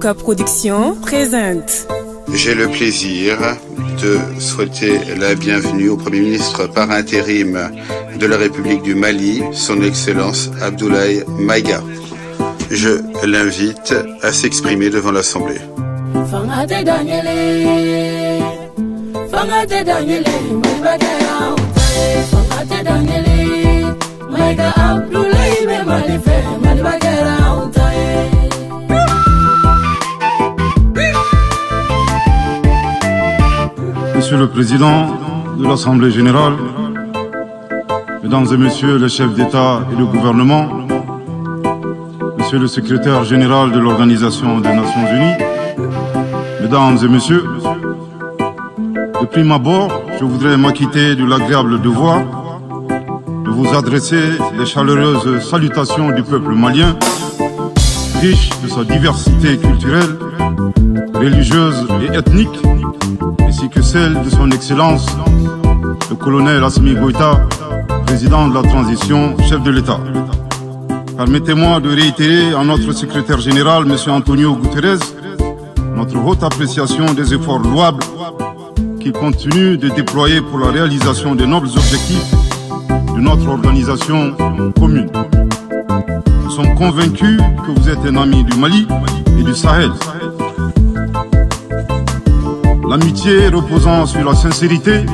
Luca Productions présente. J'ai le plaisir de souhaiter la bienvenue au Premier ministre par intérim de la République du Mali, son Excellence Abdoulaye Maïga. Je l'invite à s'exprimer devant l'Assemblée. Monsieur le Président de l'Assemblée générale, Mesdames et Messieurs les chefs d'État et de gouvernement, Monsieur le Secrétaire général de l'Organisation des Nations Unies, Mesdames et Messieurs, de prime abord, je voudrais m'acquitter de l'agréable devoir de vous adresser les chaleureuses salutations du peuple malien, riche de sa diversité culturelle, religieuse et ethnique, ainsi que celle de son Excellence, le colonel Assimi Goïta, président de la transition, chef de l'État. Permettez-moi de réitérer à notre secrétaire général, M. Antonio Guterres, notre haute appréciation des efforts louables qu'il continue de déployer pour la réalisation des nobles objectifs de notre organisation commune. Nous sommes convaincus que vous êtes un ami du Mali et du Sahel. L'amitié reposant sur la sincérité,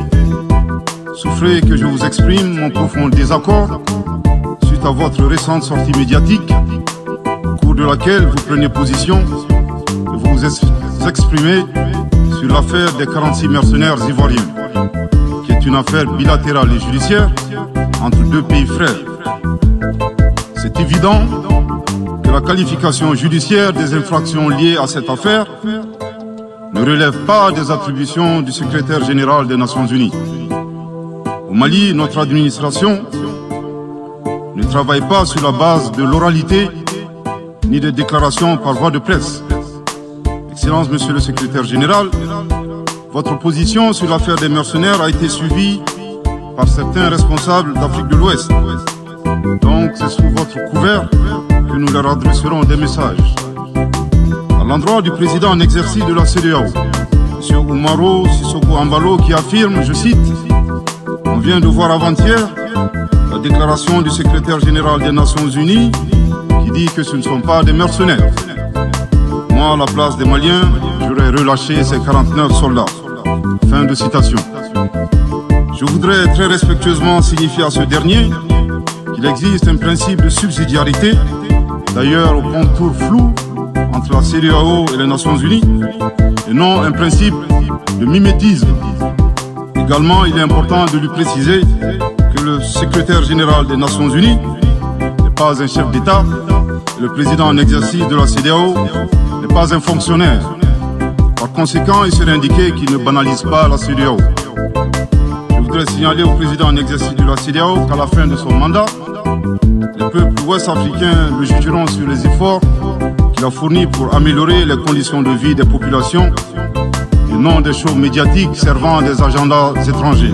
souffrez que je vous exprime mon profond désaccord suite à votre récente sortie médiatique, au cours de laquelle vous prenez position et vous vous exprimez sur l'affaire des 46 mercenaires ivoiriens, qui est une affaire bilatérale et judiciaire entre deux pays frères. C'est évident que la qualification judiciaire des infractions liées à cette affaire ne relève pas des attributions du secrétaire général des Nations Unies. Au Mali, notre administration ne travaille pas sur la base de l'oralité ni des déclarations par voie de presse. Excellence, Monsieur le secrétaire général, votre position sur l'affaire des mercenaires a été suivie par certains responsables d'Afrique de l'Ouest. Donc, c'est sous votre couvert que nous leur adresserons des messages. À l'endroit du président en exercice de la CEDEAO, M. Oumaro Sissoko Ambalo, qui affirme, je cite, « On vient de voir avant-hier la déclaration du secrétaire général des Nations Unies qui dit que ce ne sont pas des mercenaires. Moi, à la place des Maliens, j'aurais relâché ces 49 soldats. » Fin de citation. Je voudrais très respectueusement signifier à ce dernier qu'il existe un principe de subsidiarité, d'ailleurs au contour flou entre la CEDEAO et les Nations Unies, et non un principe de mimétisme. Également, il est important de lui préciser que le secrétaire général des Nations Unies n'est pas un chef d'État, et le président en exercice de la CEDEAO n'est pas un fonctionnaire. Par conséquent, il serait indiqué qu'il ne banalise pas la CEDEAO. Je voudrais signaler au président en exercice de la CEDEAO qu'à la fin de son mandat, les peuples ouest-africains le jugeront sur les efforts qu'il a fournis pour améliorer les conditions de vie des populations et non des shows médiatiques servant à des agendas étrangers.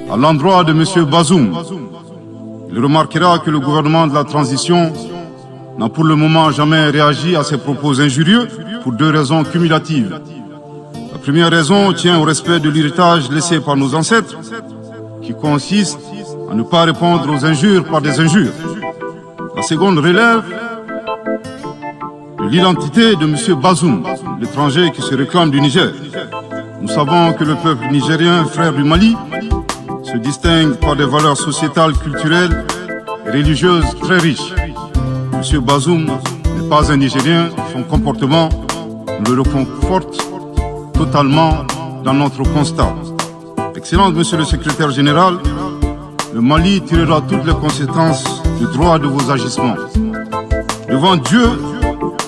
À l'endroit de M. Bazoum, il remarquera que le gouvernement de la transition n'a pour le moment jamais réagi à ces propos injurieux pour deux raisons cumulatives. La première raison tient au respect de l'héritage laissé par nos ancêtres, qui consiste à ne pas répondre aux injures par des injures. La seconde relève de l'identité de M. Bazoum, l'étranger qui se réclame du Niger. Nous savons que le peuple nigérien, frère du Mali, se distingue par des valeurs sociétales, culturelles et religieuses très riches. M. Bazoum n'est pas un Nigérien, son comportement nous le reconforte totalement dans notre constat. Excellence, Monsieur le secrétaire général, le Mali tirera toutes les conséquences du droit de vos agissements. Devant Dieu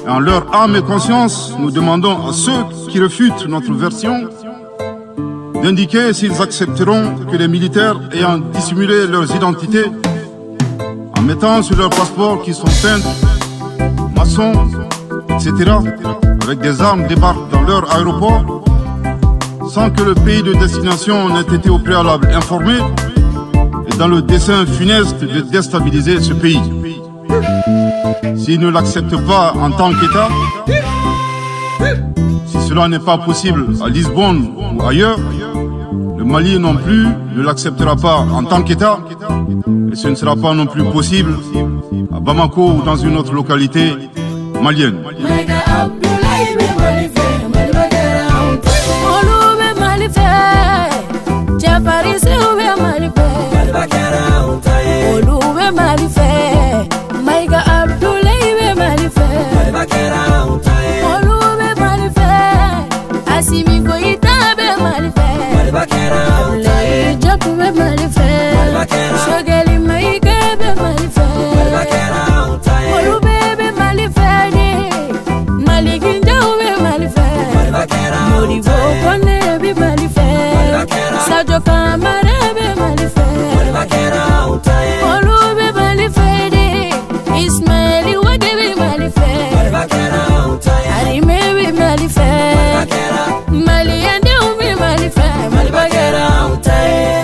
et en leur âme et conscience, nous demandons à ceux qui refutent notre version d'indiquer s'ils accepteront que les militaires ayant dissimulé leurs identités en mettant sur leurs passeports qu'ils sont peintres, maçons, etc., avec des armes débarquent dans leur aéroport sans que le pays de destination n'ait été au préalable informé et dans le dessein funeste de déstabiliser ce pays. S'ils ne l'acceptent pas en tant qu'État, si cela n'est pas possible à Lisbonne ou ailleurs, le Mali non plus ne l'acceptera pas en tant qu'État, et ce ne sera pas non plus possible à Bamako ou dans une autre localité malienne.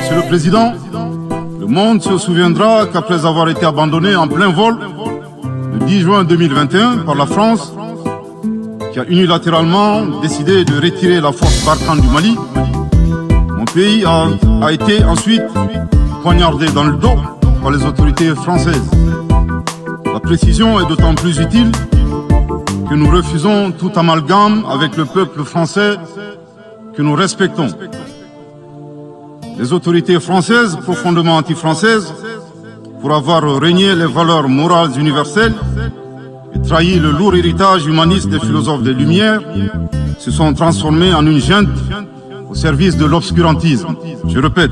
Monsieur le Président, le monde se souviendra qu'après avoir été abandonné en plein vol le 10 juin 2021 par la France, qui a unilatéralement décidé de retirer la force Barkhane du Mali, mon pays a été ensuite poignardé dans le dos par les autorités françaises. La précision est d'autant plus utile que nous refusons tout amalgame avec le peuple français que nous respectons. Les autorités françaises, profondément anti-françaises, pour avoir régné les valeurs morales universelles et trahi le lourd héritage humaniste des philosophes des Lumières, se sont transformées en une junte au service de l'obscurantisme. Je répète,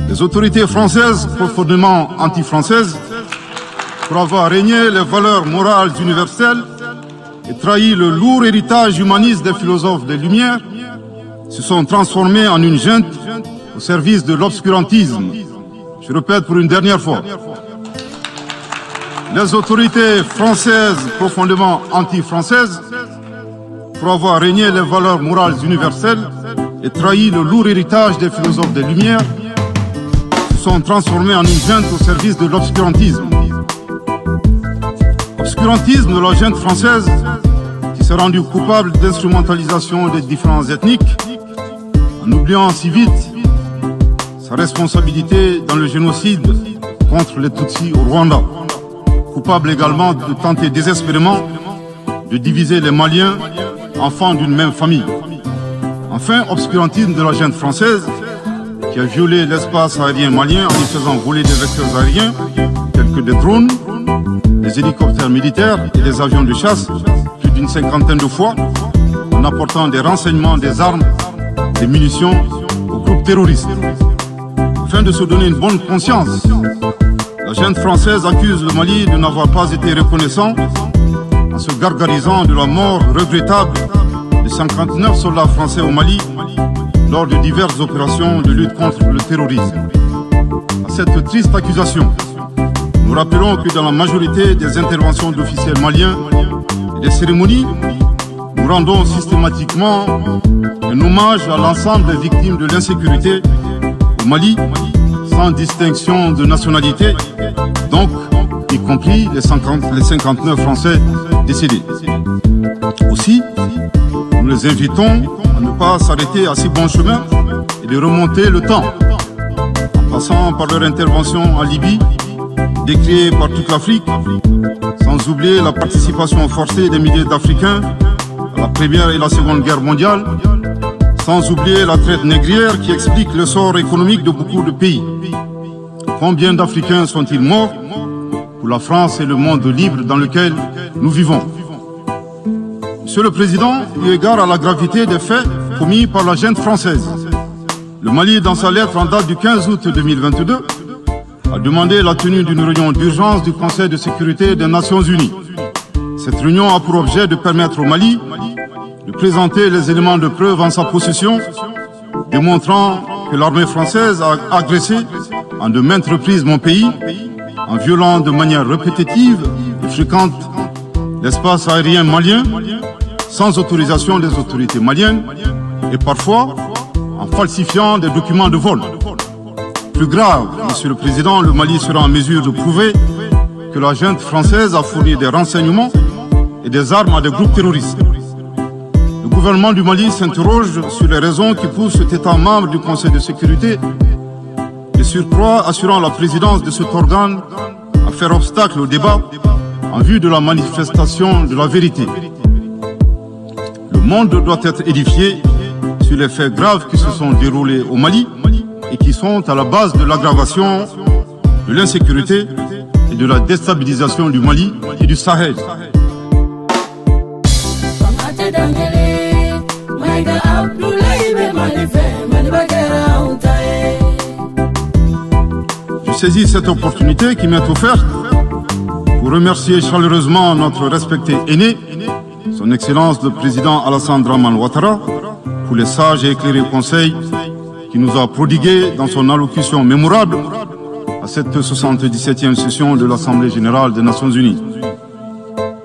les autorités françaises, profondément anti-françaises, pour avoir régné les valeurs morales universelles et trahi le lourd héritage humaniste des philosophes des Lumières, se sont transformés en une junte au service de l'obscurantisme. Je répète pour une dernière fois. Les autorités françaises, profondément anti-françaises, pour avoir régné les valeurs morales universelles et trahi le lourd héritage des philosophes des Lumières, se sont transformés en une junte au service de l'obscurantisme. Obscurantisme de la junte française qui s'est rendue coupable d'instrumentalisation des différences ethniques, en oubliant si vite sa responsabilité dans le génocide contre les Tutsis au Rwanda. Coupable également de tenter désespérément de diviser les Maliens, enfants d'une même famille. Enfin, obscurantisme de la junte française qui a violé l'espace aérien malien en y faisant voler des vecteurs aériens tels que des drones, des hélicoptères militaires et des avions de chasse plus d'une cinquantaine de fois, en apportant des renseignements, des armes, des munitions aux groupes terroristes. Afin de se donner une bonne conscience, la junte française accuse le Mali de n'avoir pas été reconnaissant en se gargarisant de la mort regrettable de 59 soldats français au Mali lors de diverses opérations de lutte contre le terrorisme. À cette triste accusation, nous rappelons que dans la majorité des interventions d'officiels maliens et des cérémonies, nous rendons systématiquement un hommage à l'ensemble des victimes de l'insécurité au Mali, sans distinction de nationalité, donc y compris les 59 Français décédés. Aussi, nous les invitons à ne pas s'arrêter à si bon chemin et de remonter le temps, en passant par leur intervention en Libye, décriée par toute l'Afrique, sans oublier la participation forcée des milliers d'Africains à la Première et la Seconde Guerre mondiale, sans oublier la traite négrière qui explique le sort économique de beaucoup de pays. Combien d'Africains sont-ils morts pour la France et le monde libre dans lequel nous vivons? Monsieur le Président, eu égard à la gravité des faits commis par la junte française, le Mali, dans sa lettre en date du 15 août 2022, a demandé la tenue d'une réunion d'urgence du Conseil de sécurité des Nations Unies. Cette réunion a pour objet de permettre au Mali de présenter les éléments de preuve en sa possession, démontrant que l'armée française a agressé en de maintes reprises mon pays, en violant de manière répétitive et fréquente l'espace aérien malien, sans autorisation des autorités maliennes, et parfois en falsifiant des documents de vol. plus grave, Monsieur le Président, le Mali sera en mesure de prouver que la junte française a fourni des renseignements et des armes à des groupes terroristes. Le gouvernement du Mali s'interroge sur les raisons qui poussent cet État membre du Conseil de sécurité, de surcroît assurant la présidence de cet organe, à faire obstacle au débat en vue de la manifestation de la vérité. Le monde doit être édifié sur les faits graves qui se sont déroulés au Mali et qui sont à la base de l'aggravation de l'insécurité et de la déstabilisation du Mali et du Sahel. Je saisis cette opportunité qui m'est offerte pour remercier chaleureusement notre respecté aîné, son Excellence le Président Alassane Dramane Ouattara, pour les sages et éclairés conseils qui nous a prodigués dans son allocution mémorable à cette 77e session de l'Assemblée générale des Nations unies.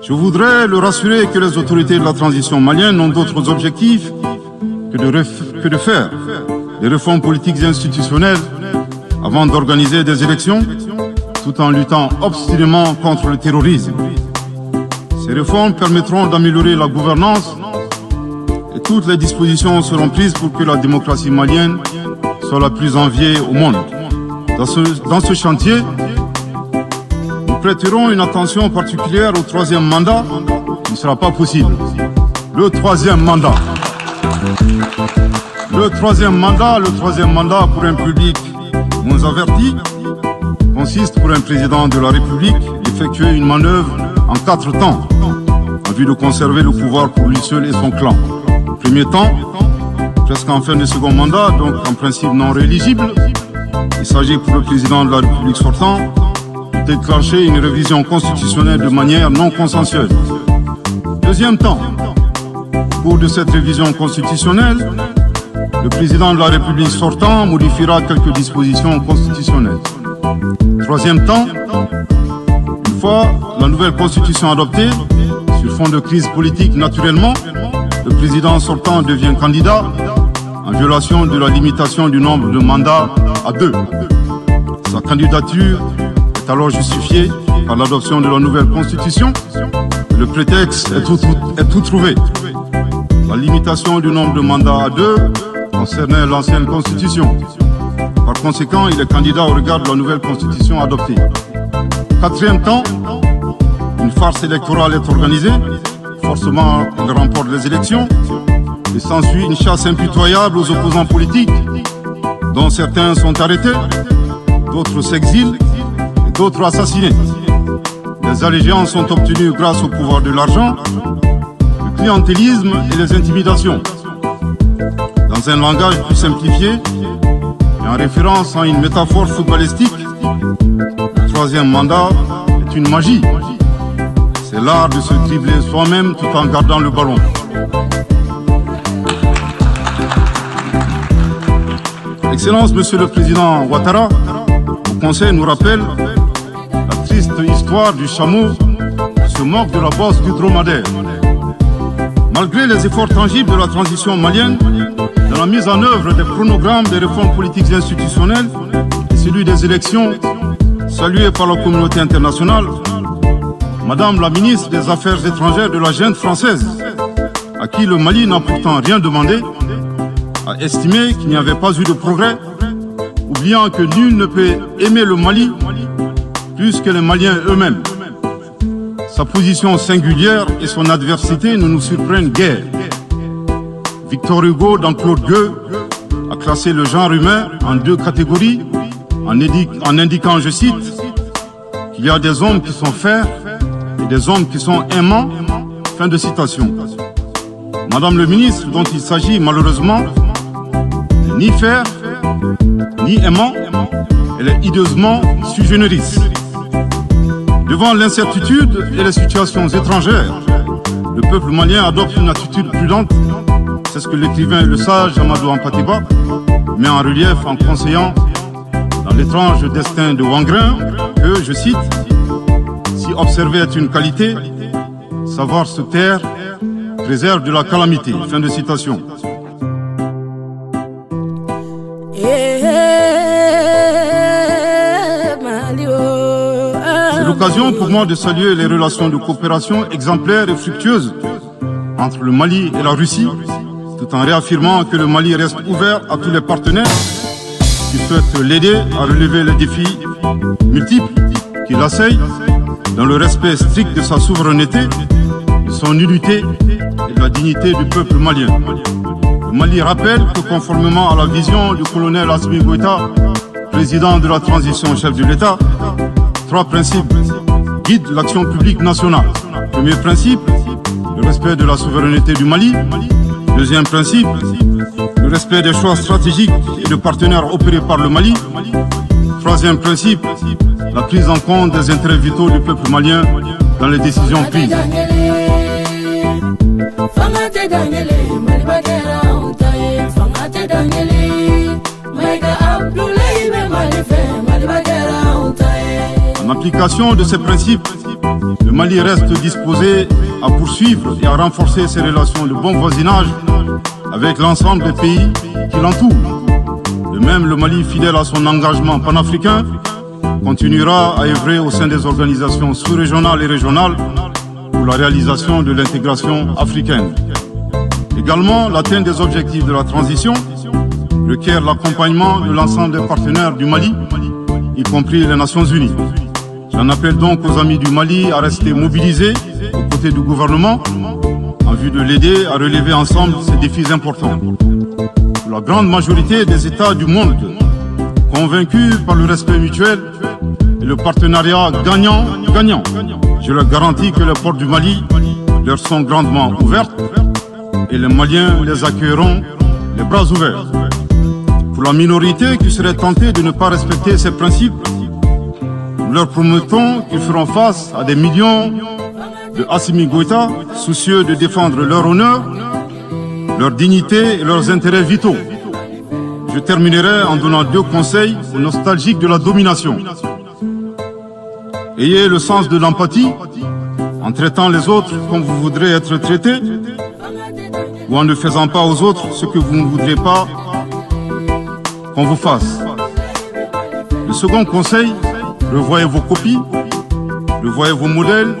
Je voudrais le rassurer que les autorités de la transition malienne n'ont d'autres objectifs que de faire des réformes politiques et institutionnelles avant d'organiser des élections, tout en luttant obstinément contre le terrorisme. Ces réformes permettront d'améliorer la gouvernance et toutes les dispositions seront prises pour que la démocratie malienne soit la plus enviée au monde. Dans ce chantier, nous prêterons une attention particulière au troisième mandat qui ne sera pas possible. Le troisième mandat. Le troisième mandat pour un public moins averti consiste pour un président de la République d'effectuer une manœuvre en 4 temps en vue de conserver le pouvoir pour lui seul et son clan. Premier temps, presque en fin de second mandat, donc en principe non rééligible, il s'agit pour le président de la République sortant de déclencher une révision constitutionnelle de manière non consensuelle. Deuxième temps, au cours de cette révision constitutionnelle, le président de la République sortant modifiera quelques dispositions constitutionnelles. Troisième temps, une fois la nouvelle constitution adoptée, sur fond de crise politique naturellement, le président sortant devient candidat en violation de la limitation du nombre de mandats à 2. Sa candidature est alors justifiée par l'adoption de la nouvelle constitution. Le prétexte est tout trouvé. La limitation du nombre de mandats à 2 concernait l'ancienne constitution. Par conséquent, il est candidat au regard de la nouvelle constitution adoptée. Quatrième temps, une farce électorale est organisée. Forcément, il remporte les élections. Et s'ensuit une chasse impitoyable aux opposants politiques, dont certains sont arrêtés, d'autres s'exilent et d'autres assassinés. Les allégeances sont obtenues grâce au pouvoir de l'argent, le clientélisme et les intimidations. Dans un langage plus simplifié et en référence à une métaphore footballistique, le troisième mandat est une magie. C'est l'art de se dribbler soi-même tout en gardant le ballon. Excellence, Monsieur le Président Ouattara, le Conseil nous rappelle la triste histoire du chameau qui se moque de la bosse du dromadaire. Malgré les efforts tangibles de la transition malienne, dans la mise en œuvre des chronogrammes des réformes politiques et institutionnelles et celui des élections, salué par la communauté internationale, Madame la ministre des Affaires étrangères de la junte française, à qui le Mali n'a pourtant rien demandé, a estimé qu'il n'y avait pas eu de progrès, oubliant que nul ne peut aimer le Mali plus que les Maliens eux-mêmes. Sa position singulière et son adversité ne nous surprennent guère. Victor Hugo, dans Claude Gueux, a classé le genre humain en 2 catégories, en indiquant, je cite, qu'il y a des hommes qui sont fers et des hommes qui sont aimants. Fin de citation. Madame le ministre, dont il s'agit malheureusement, n'est ni fer, ni aimant, elle est hideusement sui generis. Devant l'incertitude et les situations étrangères, le peuple malien adopte une attitude prudente. C'est ce que l'écrivain et le sage Amadou Hampâté-Bâ met en relief en conseillant dans l'étrange destin de Wangrin que, je cite, « Si observer est une qualité, savoir se taire préserve de la calamité. » Fin de citation. l'occasion pour moi de saluer les relations de coopération exemplaires et fructueuses entre le Mali et la Russie, tout en réaffirmant que le Mali reste ouvert à tous les partenaires qui souhaitent l'aider à relever les défis multiples qui l'assaillent dans le respect strict de sa souveraineté, de son unité et de la dignité du peuple malien. Le Mali rappelle que conformément à la vision du colonel Assimi Goïta, président de la transition chef de l'État, 3 principes guident l'action publique nationale. Premier principe, le respect de la souveraineté du Mali. Deuxième principe, le respect des choix stratégiques et de partenaires opérés par le Mali. Troisième principe, la prise en compte des intérêts vitaux du peuple malien dans les décisions prises. En application de ces principes, le Mali reste disposé à poursuivre et à renforcer ses relations de bon voisinage avec l'ensemble des pays qui l'entourent. De même, le Mali, fidèle à son engagement panafricain, continuera à œuvrer au sein des organisations sous-régionales et régionales pour la réalisation de l'intégration africaine. Également, l'atteinte des objectifs de la transition requiert l'accompagnement de l'ensemble des partenaires du Mali, y compris les Nations Unies. J'en appelle donc aux amis du Mali à rester mobilisés aux côtés du gouvernement en vue de l'aider à relever ensemble ces défis importants. Pour la grande majorité des États du monde, convaincus par le respect mutuel et le partenariat gagnant-gagnant, je leur garantis que les portes du Mali leur sont grandement ouvertes et les Maliens les accueilleront les bras ouverts. Pour la minorité qui serait tentée de ne pas respecter ces principes, nous leur promettons qu'ils feront face à des millions de Assimi Goïta soucieux de défendre leur honneur, leur dignité et leurs intérêts vitaux. Je terminerai en donnant 2 conseils aux nostalgiques de la domination. Ayez le sens de l'empathie en traitant les autres comme vous voudrez être traités ou en ne faisant pas aux autres ce que vous ne voudrez pas qu'on vous fasse. Le second conseil, revoyez vos copies, revoyez vos modèles,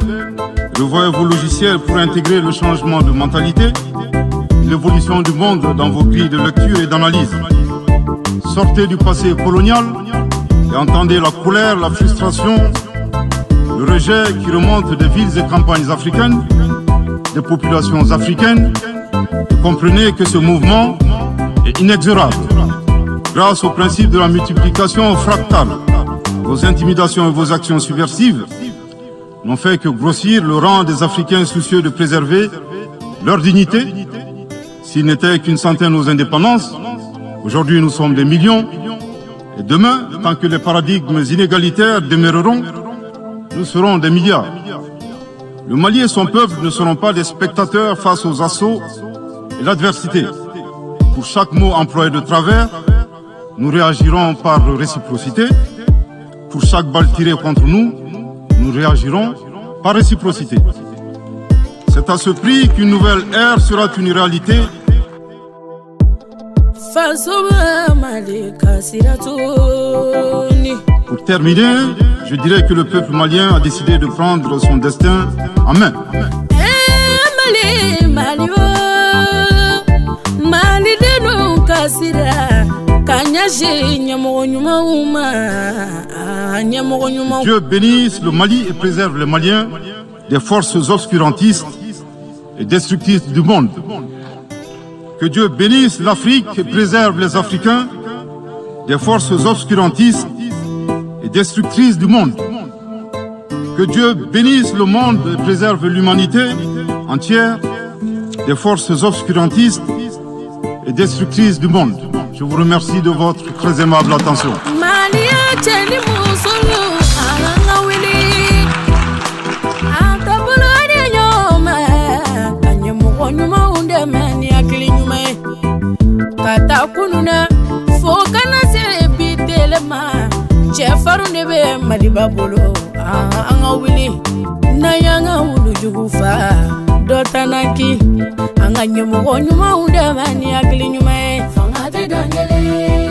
revoyez vos logiciels pour intégrer le changement de mentalité, l'évolution du monde dans vos grilles de lecture et d'analyse. Sortez du passé colonial et entendez la colère, la frustration, le rejet qui remonte des villes et campagnes africaines, des populations africaines, et comprenez que ce mouvement est inexorable. Grâce au principe de la multiplication fractale, vos intimidations et vos actions subversives n'ont fait que grossir le rang des Africains soucieux de préserver leur dignité. S'il n'était qu'une centaine aux indépendances, aujourd'hui nous sommes des millions. Et demain, tant que les paradigmes inégalitaires demeureront, nous serons des milliards. Le Mali et son peuple ne seront pas des spectateurs face aux assauts et l'adversité. Pour chaque mot employé de travers, nous réagirons par réciprocité. Pour chaque balle tirée contre nous, nous réagirons par réciprocité. C'est à ce prix qu'une nouvelle ère sera une réalité. Pour terminer, je dirais que le peuple malien a décidé de prendre son destin en main. Dieu bénisse le Mali et préserve les Maliens des forces obscurantistes et destructrices du monde. Que Dieu bénisse l'Afrique et préserve les Africains des forces obscurantistes et destructrices du monde. Que Dieu bénisse le monde et préserve l'humanité entière des forces obscurantistes et destructrices du monde. Je vous remercie de votre très aimable attention. Dotanaki, anga nyumo nyuma undamani akili nyuma. Fangate dangele.